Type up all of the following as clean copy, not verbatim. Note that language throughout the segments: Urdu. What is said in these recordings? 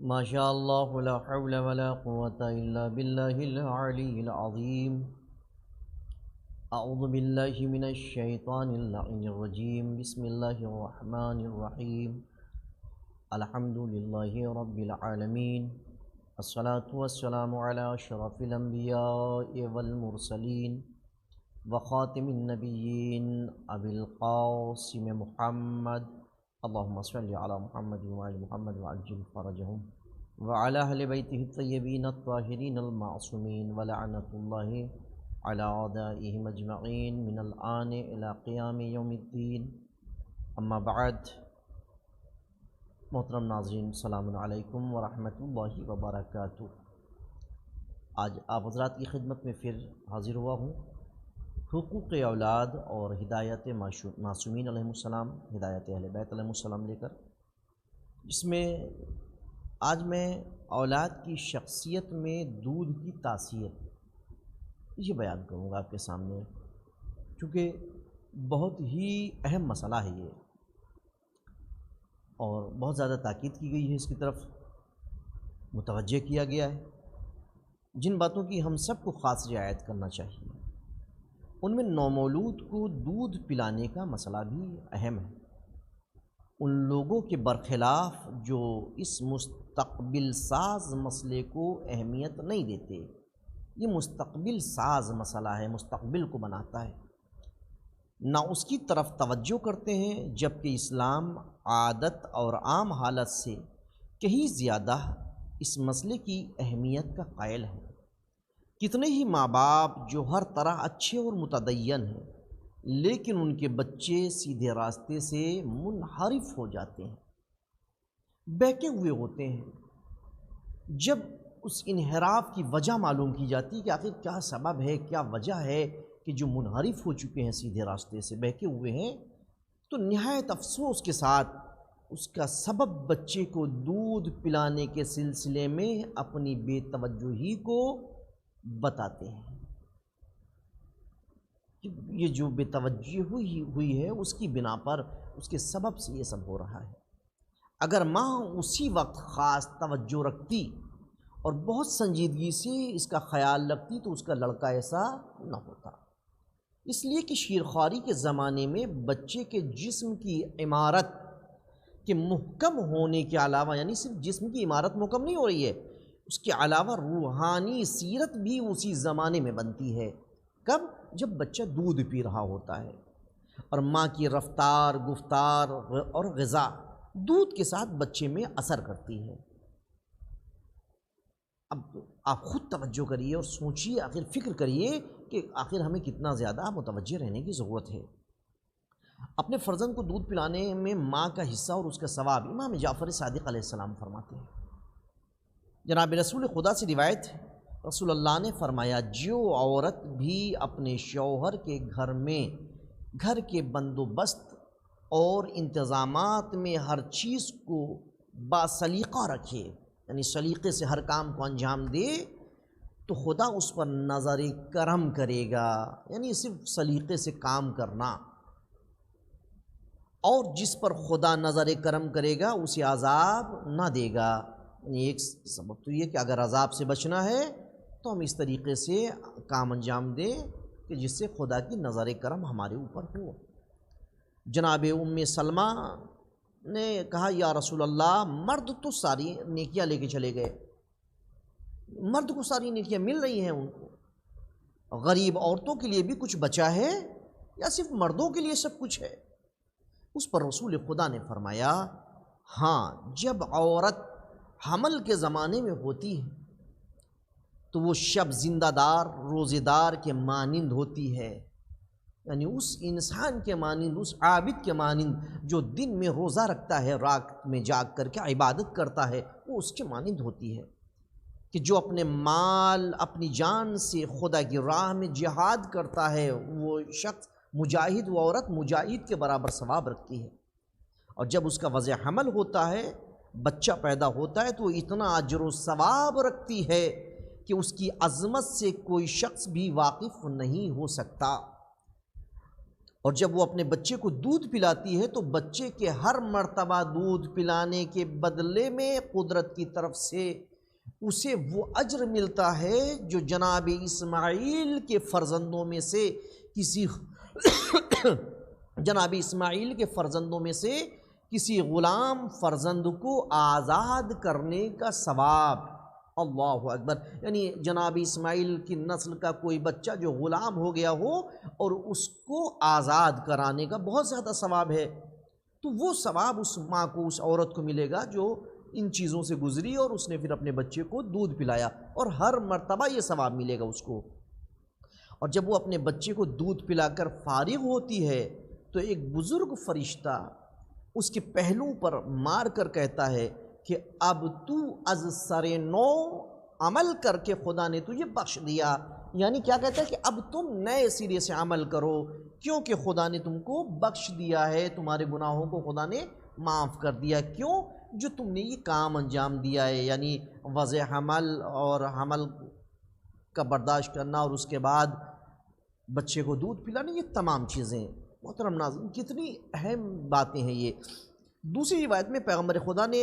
ما شاء اللہ لا حول ولا قوة الا باللہ العلی العظیم اعوذ باللہ من الشیطان اللعین الرجیم بسم اللہ الرحمن الرحیم الحمد للہ رب العالمین الصلاة والسلام علی اشرف الانبیاء والمرسلین وخاتم النبیین ابی القاسم محمد اللهم صل على محمد وعلى محمد وعجل فرجهم وعلى اهل بيته الطيبين الطاهرين المعصومين ولعنة الله على اعدائهم اجمعين من الآن الى قيام يوم الدين. اما بعد، محترم ناظرین السلام علیکم ورحمۃ اللہ وبرکاتہ. آج آپ حضرات کی خدمت میں پھر حاضر ہوا ہوں حقوق اولاد اور ہدایت معصومین علیہ السلام، ہدایت اہل بیت علیہ السلام لے کر، جس میں آج میں اولاد کی شخصیت میں دودھ کی تاثیر یہ بیان کروں گا آپ کے سامنے، چونکہ بہت ہی اہم مسئلہ ہے یہ اور بہت زیادہ تاکید کی گئی ہے، اس کی طرف متوجہ کیا گیا ہے. جن باتوں کی ہم سب کو خاص رعایت کرنا چاہیے ان میں نومولود کو دودھ پلانے کا مسئلہ بھی اہم ہے. ان لوگوں کے برخلاف جو اس مستقبل ساز مسئلے کو اہمیت نہیں دیتے، یہ مستقبل ساز مسئلہ ہے، مستقبل کو بناتا ہے، نہ اس کی طرف توجہ کرتے ہیں، جبکہ اسلام عادت اور عام حالت سے کہیں زیادہ اس مسئلے کی اہمیت کا قائل ہے. کتنے ہی ماں باپ جو ہر طرح اچھے اور متدین ہیں، لیکن ان کے بچے سیدھے راستے سے منحرف ہو جاتے ہیں، بہکے ہوئے ہوتے ہیں. جب اس انحراف کی وجہ معلوم کی جاتی ہے کہ آخر کیا سبب ہے، کیا وجہ ہے کہ جو منحرف ہو چکے ہیں، سیدھے راستے سے بہکے ہوئے ہیں، تو نہایت افسوس کے ساتھ اس کا سبب بچے کو دودھ پلانے کے سلسلے میں اپنی بے توجہی کو بتاتے ہیں. یہ جو بے توجہی ہوئی ہے اس کی بنا پر، اس کے سبب سے یہ سب ہو رہا ہے. اگر ماں اسی وقت خاص توجہ رکھتی اور بہت سنجیدگی سے اس کا خیال رکھتی تو اس کا لڑکا ایسا نہ ہوتا. اس لیے کہ شیرخواری کے زمانے میں بچے کے جسم کی عمارت کے محکم ہونے کے علاوہ، یعنی صرف جسم کی عمارت محکم نہیں ہو رہی ہے، اس کے علاوہ روحانی سیرت بھی اسی زمانے میں بنتی ہے. کب؟ جب بچہ دودھ پی رہا ہوتا ہے اور ماں کی رفتار، گفتار اور غذا دودھ کے ساتھ بچے میں اثر کرتی ہے. اب آپ خود توجہ کریے اور سوچیے، آخر فکر کریے کہ آخر ہمیں کتنا زیادہ متوجہ رہنے کی ضرورت ہے. اپنے فرزند کو دودھ پلانے میں ماں کا حصہ اور اس کا ثواب امام جعفر صادق علیہ السلام فرماتے ہیں. جناب رسول خدا سے روایت ہے، رسول اللہ نے فرمایا، جو عورت بھی اپنے شوہر کے گھر میں گھر کے بندوبست اور انتظامات میں ہر چیز کو باسلیقہ رکھے، یعنی سلیقے سے ہر کام کو انجام دے، تو خدا اس پر نظر کرم کرے گا. یعنی صرف سلیقے سے کام کرنا. اور جس پر خدا نظر کرم کرے گا اسے عذاب نہ دے گا. یعنی ایک سبب تو یہ کہ اگر عذاب سے بچنا ہے تو ہم اس طریقے سے کام انجام دیں کہ جس سے خدا کی نظر کرم ہمارے اوپر ہو. جناب ام سلمہ نے کہا، یا رسول اللہ، مرد تو ساری نیکیاں لے کے چلے گئے، مرد کو ساری نیکیاں مل رہی ہیں، ان کو غریب عورتوں کے لیے بھی کچھ بچا ہے یا صرف مردوں کے لیے سب کچھ ہے؟ اس پر رسول خدا نے فرمایا، ہاں، جب عورت حمل کے زمانے میں ہوتی ہے تو وہ شب زندہ دار روزے دار کے مانند ہوتی ہے. یعنی اس انسان کے مانند، اس عابد کے مانند جو دن میں روزہ رکھتا ہے، رات میں جاگ کر کے عبادت کرتا ہے، وہ اس کے مانند ہوتی ہے. کہ جو اپنے مال، اپنی جان سے خدا کی راہ میں جہاد کرتا ہے، وہ شخص مجاہد، وہ عورت مجاہد کے برابر ثواب رکھتی ہے. اور جب اس کا وضع حمل ہوتا ہے، بچہ پیدا ہوتا ہے، تو وہ اتنا اجر و ثواب رکھتی ہے کہ اس کی عظمت سے کوئی شخص بھی واقف نہیں ہو سکتا. اور جب وہ اپنے بچے کو دودھ پلاتی ہے تو بچے کے ہر مرتبہ دودھ پلانے کے بدلے میں قدرت کی طرف سے اسے وہ اجر ملتا ہے جو جناب اسماعیل کے فرزندوں میں سے کسی غلام فرزند کو آزاد کرنے کا ثواب۔ اللہ اکبر، یعنی جناب اسماعیل کی نسل کا کوئی بچہ جو غلام ہو گیا ہو اور اس کو آزاد کرانے کا بہت زیادہ ثواب ہے، تو وہ ثواب اس ماں کو، اس عورت کو ملے گا جو ان چیزوں سے گزری اور اس نے پھر اپنے بچے کو دودھ پلایا، اور ہر مرتبہ یہ ثواب ملے گا اس کو۔ اور جب وہ اپنے بچے کو دودھ پلا کر فارغ ہوتی ہے تو ایک بزرگ فرشتہ اس کے پہلو پر مار کر کہتا ہے کہ اب تو از سر نو عمل کر کے خدا نے تجھے بخش دیا، یعنی کیا کہتا ہے کہ اب تم نئے سرے سے عمل کرو کیونکہ خدا نے تم کو بخش دیا ہے، تمہارے گناہوں کو خدا نے معاف کر دیا۔ کیوں؟ جو تم نے یہ کام انجام دیا ہے، یعنی وضع حمل اور حمل کا برداشت کرنا اور اس کے بعد بچے کو دودھ پلانا، یہ تمام چیزیں۔ محترم ناظرین، کتنی اہم باتیں ہیں یہ۔ دوسری روایت میں پیغمبر خدا نے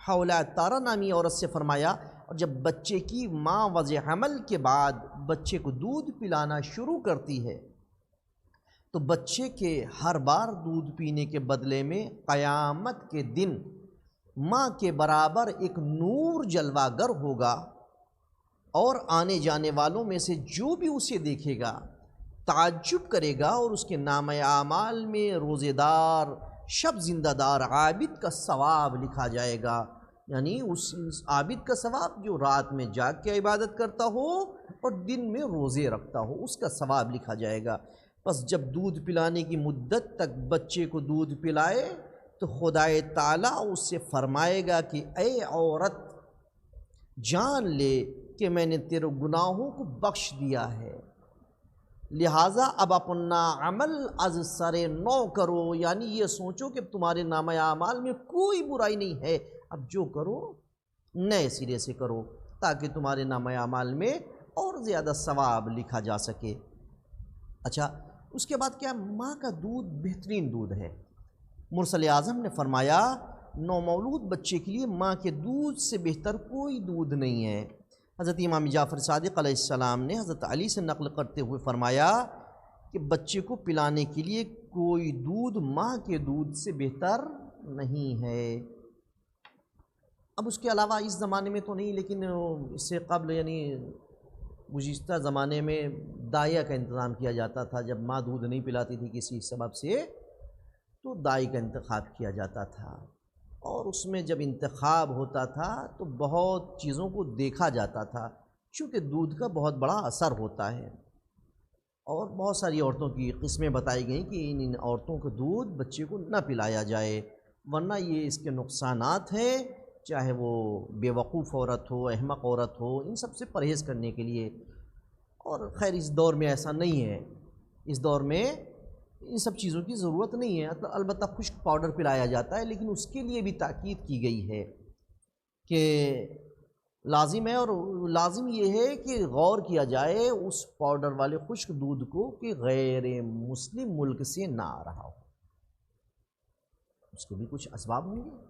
حولہ تارہ نامی عورت سے فرمایا، اور جب بچے کی ماں وضع حمل کے بعد بچے کو دودھ پلانا شروع کرتی ہے تو بچے کے ہر بار دودھ پینے کے بدلے میں قیامت کے دن ماں کے برابر ایک نور جلوہ گر ہوگا، اور آنے جانے والوں میں سے جو بھی اسے دیکھے گا تعجب کرے گا، اور اس کے نامہ اعمال میں روزے دار، شب زندہ دار عابد کا ثواب لکھا جائے گا، یعنی اس عابد کا ثواب جو رات میں جاگ کے عبادت کرتا ہو اور دن میں روزے رکھتا ہو، اس کا ثواب لکھا جائے گا۔ بس جب دودھ پلانے کی مدت تک بچے کو دودھ پلائے تو خدائے تعالیٰ اس سے فرمائے گا کہ اے عورت، جان لے کہ میں نے تیرے گناہوں کو بخش دیا ہے، لہٰذا اب اپنا عمل از سر نو کرو، یعنی یہ سوچو کہ تمہارے نامہ اعمال میں کوئی برائی نہیں ہے، اب جو کرو نئے سرے سے کرو تاکہ تمہارے نامہ اعمال میں اور زیادہ ثواب لکھا جا سکے۔ اچھا، اس کے بعد کیا؟ ماں کا دودھ بہترین دودھ ہے۔ مرسل اعظم نے فرمایا، نومولود بچے کے لیے ماں کے دودھ سے بہتر کوئی دودھ نہیں ہے۔ حضرت امام جعفر صادق علیہ السلام نے حضرت علی سے نقل کرتے ہوئے فرمایا کہ بچے کو پلانے کے لیے کوئی دودھ ماں کے دودھ سے بہتر نہیں ہے۔ اب اس کے علاوہ اس زمانے میں تو نہیں، لیکن اس سے قبل یعنی گزشتہ زمانے میں دائیا کا انتظام کیا جاتا تھا۔ جب ماں دودھ نہیں پلاتی تھی کسی سبب سے تو دائی کا انتخاب کیا جاتا تھا، اور اس میں جب انتخاب ہوتا تھا تو بہت چیزوں کو دیکھا جاتا تھا، چونکہ دودھ کا بہت بڑا اثر ہوتا ہے، اور بہت ساری عورتوں کی قسمیں بتائی گئیں کہ ان عورتوں کو دودھ بچے کو نہ پلایا جائے، ورنہ یہ اس کے نقصانات ہیں، چاہے وہ بے وقوف عورت ہو، احمق عورت ہو، ان سب سے پرہیز کرنے کے لیے۔ اور خیر اس دور میں ایسا نہیں ہے، اس دور میں ان سب چیزوں کی ضرورت نہیں ہے، البتہ خشک پاؤڈر پلایا جاتا ہے، لیکن اس کے لیے بھی تاکید کی گئی ہے کہ لازم ہے، اور لازم یہ ہے کہ غور کیا جائے اس پاؤڈر والے خشک دودھ کو کہ غیر مسلم ملک سے نہ آ رہا ہو، اس کے بھی کچھ اسباب ہوں گے،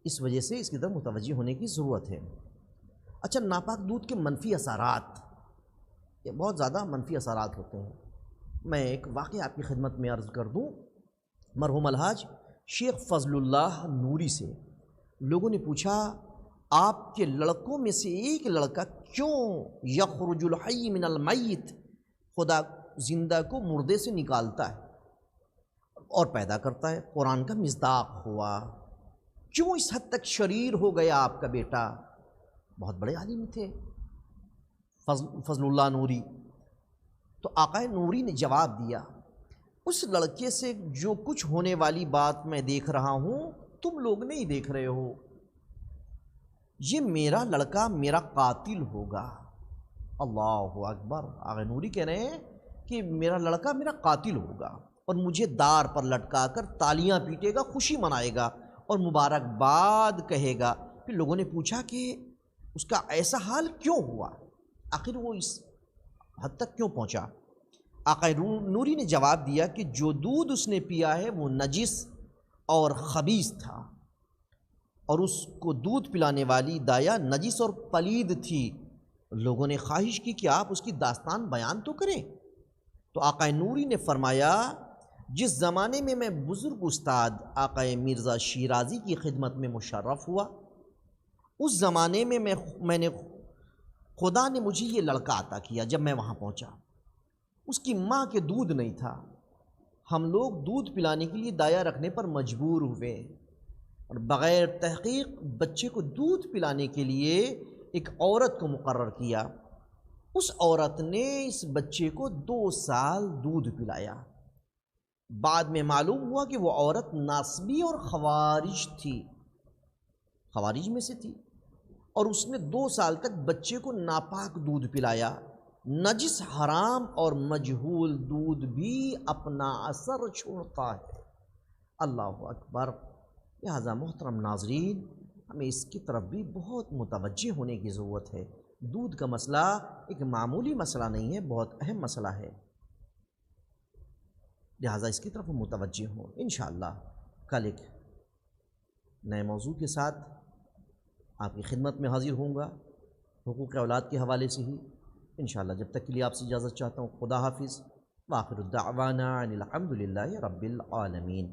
اس وجہ سے اس کی طرف متوجہ ہونے کی ضرورت ہے۔ اچھا، ناپاک دودھ کے منفی اثرات، یہ بہت زیادہ منفی اثرات ہوتے ہیں۔ میں ایک واقعہ آپ کی خدمت میں عرض کر دوں۔ مرحوم الحاج شیخ فضل اللہ نوری سے لوگوں نے پوچھا، آپ کے لڑکوں میں سے ایک لڑکا کیوں یخرج الحی من المیت، خدا زندہ کو مردے سے نکالتا ہے اور پیدا کرتا ہے، قرآن کا مصداق ہوا، کیوں اس حد تک شریر ہو گیا آپ کا بیٹا؟ بہت بڑے عالم تھے فضل اللہ نوری۔ تو آقا نوری نے جواب دیا، اس لڑکے سے جو کچھ ہونے والی بات میں دیکھ رہا ہوں تم لوگ نہیں دیکھ رہے ہو، یہ میرا لڑکا میرا قاتل ہوگا۔ اللہ اکبر! آقا نوری کہہ رہے ہیں کہ میرا لڑکا میرا قاتل ہوگا اور مجھے دار پر لٹکا کر تالیاں پیٹے گا، خوشی منائے گا اور مبارکباد کہے گا۔ پھر لوگوں نے پوچھا کہ اس کا ایسا حال کیوں ہوا، آخر وہ اس حد تک کیوں پہنچا؟ آقا نوری نے جواب دیا کہ جو دودھ اس نے پیا ہے وہ نجس اور خبیث تھا، اور اس کو دودھ پلانے والی دایا نجس اور پلید تھی۔ لوگوں نے خواہش کی کہ آپ اس کی داستان بیان تو کریں، تو آقا نوری نے فرمایا جس زمانے میں بزرگ استاد آقا مرزا شیرازی کی خدمت میں مشرف ہوا، اس زمانے میں نے خدا نے مجھے یہ لڑکا عطا کیا۔ جب میں وہاں پہنچا، اس کی ماں کے دودھ نہیں تھا، ہم لوگ دودھ پلانے کے لیے دایا رکھنے پر مجبور ہوئے، اور بغیر تحقیق بچے کو دودھ پلانے کے لیے ایک عورت کو مقرر کیا۔ اس عورت نے اس بچے کو 2 سال دودھ پلایا۔ بعد میں معلوم ہوا کہ وہ عورت ناصبی اور خوارج تھی، خوارج میں سے تھی، اور اس نے 2 سال تک بچے کو ناپاک دودھ پلایا۔ نجس، حرام اور مجہول دودھ بھی اپنا اثر چھوڑتا ہے۔ اللہ اکبر۔ لہذا محترم ناظرین، ہمیں اس کی طرف بھی بہت متوجہ ہونے کی ضرورت ہے۔ دودھ کا مسئلہ ایک معمولی مسئلہ نہیں ہے، بہت اہم مسئلہ ہے، لہذا اس کی طرف متوجہ ہوں۔ انشاءاللہ کل ایک نئے موضوع کے ساتھ آپ کی خدمت میں حاضر ہوں گا، حقوق اولاد کے حوالے سے ہی انشاءاللہ۔ جب تک کے لیے آپ سے اجازت چاہتا ہوں، خدا حافظ، وآخر الدعوانا ان الحمد للہ رب العالمین۔